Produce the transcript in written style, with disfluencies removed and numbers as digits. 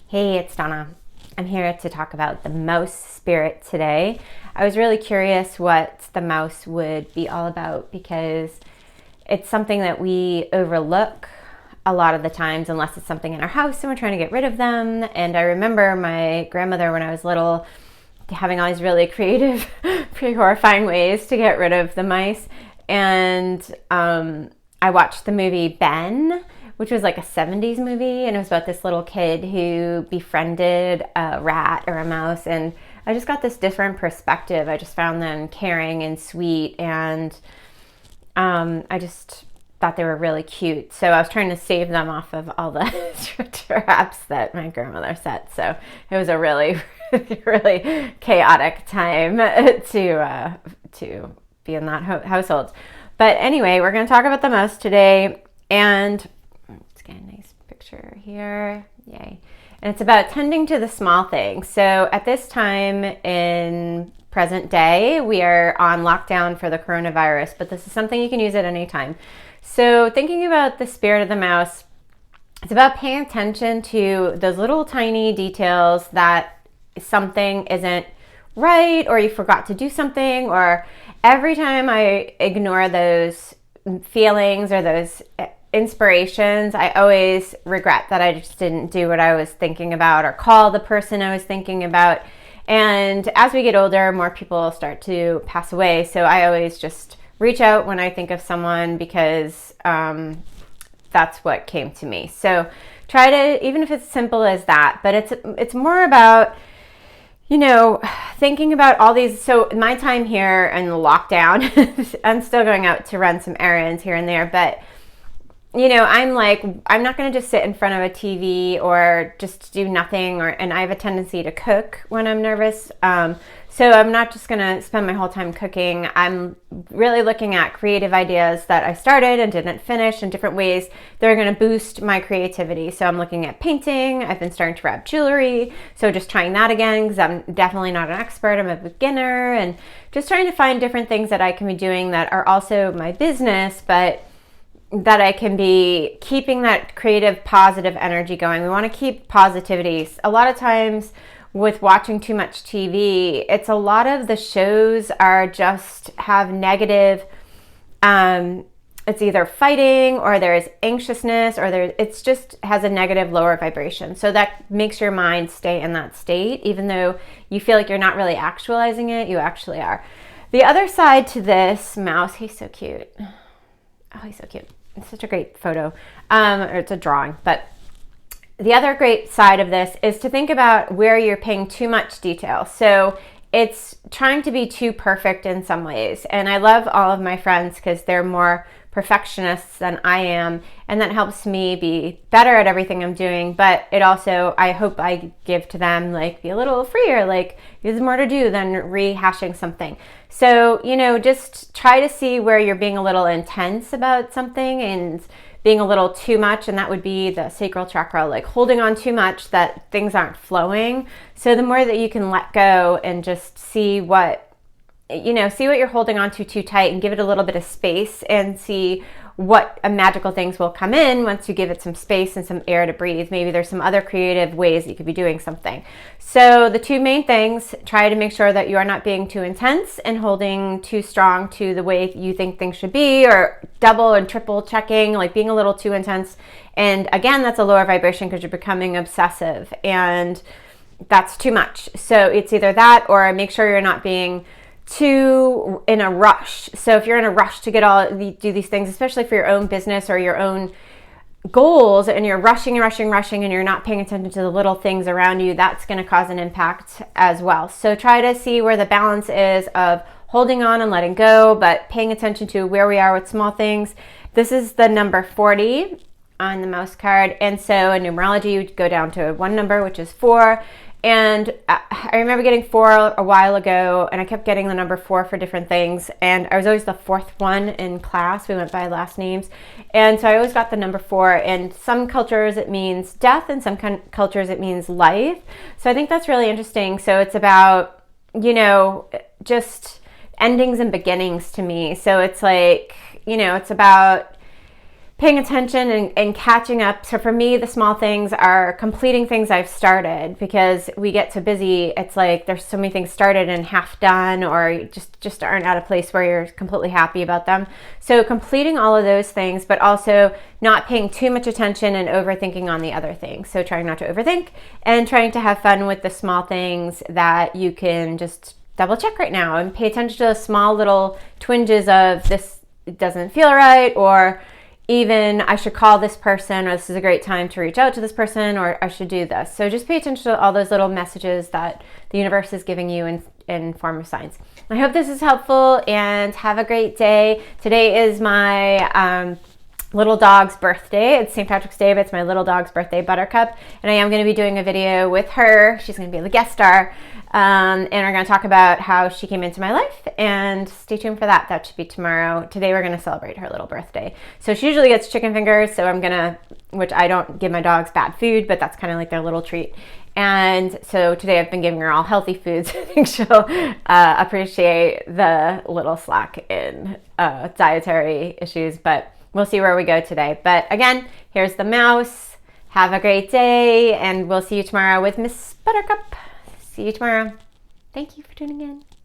Hey, it's Donna. I'm here to talk about the mouse spirit today. I was really curious what the mouse would be all about because it's something that we overlook a lot of the times unless it's something in our house and we're trying to get rid of them. And I remember my grandmother when I was little having all these really creative, pretty horrifying ways to get rid of the mice. And I watched the movie Ben, which was like a 70s movie, and it was about this little kid who befriended a rat or a mouse, and I just got this different perspective. I just found them caring and sweet, and I just thought they were really cute. So I was trying to save them off of all the traps that my grandmother set. So it was a really, really chaotic time to be in that household. But anyway, we're going to talk about the mouse today, and let's get a nice picture here. Yay. And it's about tending to the small things. So at this time in present day, we are on lockdown for the coronavirus, but this is something you can use at any time. So thinking about the spirit of the mouse, it's about paying attention to those little tiny details that something isn't right, or you forgot to do something, or every time I ignore those feelings or those inspirations, I always regret that I just didn't do what I was thinking about or call the person I was thinking about. And as we get older, more people start to pass away. So I always just reach out when I think of someone because that's what came to me. So try to, even if it's simple as that, but it's more about, you know, thinking about all these. So my time here in the lockdown, I'm still going out to run some errands here and there, but you know, I'm not going to just sit in front of a TV or just do nothing, and I have a tendency to cook when I'm nervous. So I'm not just going to spend my whole time cooking. I'm really looking at creative ideas that I started and didn't finish in different ways that are going to boost my creativity. So I'm looking at painting. I've been starting to wrap jewelry. So just trying that again because I'm definitely not an expert. I'm a beginner, and just trying to find different things that I can be doing that are also my business, but that I can be keeping that creative, positive energy going. We want to keep positivity. A lot of times with watching too much TV, it's a lot of the shows are just have negative, it's either fighting or there's anxiousness or it's just has a negative lower vibration. So that makes your mind stay in that state, even though you feel like you're not really actualizing it, you actually are. The other side to this mouse, he's so cute. Oh, he's so cute. It's such a great photo, or it's a drawing. But the other great side of this is to think about where you're paying too much detail. So it's trying to be too perfect in some ways. And I love all of my friends because they're more perfectionists than I am, and that helps me be better at everything I'm doing. But it also, I hope I give to them, like, be a little freer, like there's more to do than rehashing something. So, you know, just try to see where you're being a little intense about something and being a little too much, and that would be the sacral chakra, like holding on too much that things aren't flowing. So the more that you can let go and just see what you're holding on to too tight, and give it a little bit of space, and see what magical things will come in once you give it some space and some air to breathe. Maybe there's some other creative ways that you could be doing something. So the two main things, try to make sure that you are not being too intense and holding too strong to the way you think things should be, or double and triple checking, like being a little too intense. And again, that's a lower vibration because you're becoming obsessive, and that's too much. So it's either that, or make sure you're not being too in a rush. So if you're in a rush to do these things, especially for your own business or your own goals, and you're rushing, and you're not paying attention to the little things around you, that's going to cause an impact as well. So try to see where the balance is of holding on and letting go, but paying attention to where we are with small things. This is the number 40 on the mouse card. And so in numerology, you would go down to one number, which is 4. And I remember getting 4 a while ago, and I kept getting the number 4 for different things. And I was always the 4th one in class. We went by last names. And so I always got the number 4. And some cultures it means death, and some cultures it means life. So I think that's really interesting. So it's about, just endings and beginnings to me. So it's like, it's about paying attention and catching up. So for me, the small things are completing things I've started, because we get so busy. It's like there's so many things started and half done, or just aren't at a place where you're completely happy about them. So completing all of those things, but also not paying too much attention and overthinking on the other things. So trying not to overthink and trying to have fun with the small things that you can just double check right now, and pay attention to the small little twinges of this doesn't feel right, or even I should call this person, or this is a great time to reach out to this person, or I should do this. So just pay attention to all those little messages that the universe is giving you in form of signs. I hope this is helpful, and have a great day. Today is my little dog's birthday. It's St. Patrick's Day, but it's my little dog's birthday, Buttercup, and I am going to be doing a video with her. She's going to be the guest star, and we're going to talk about how she came into my life, and stay tuned for that. That should be tomorrow. Today we're going to celebrate her little birthday. So she usually gets chicken fingers, so I'm going to, which I don't give my dogs bad food, but that's kind of like their little treat. And so today I've been giving her all healthy foods. I think she'll appreciate the little slack in dietary issues, but we'll see where we go today. But again, here's the mouse. Have a great day, and we'll see you tomorrow with Miss Buttercup. See you tomorrow. Thank you for tuning in.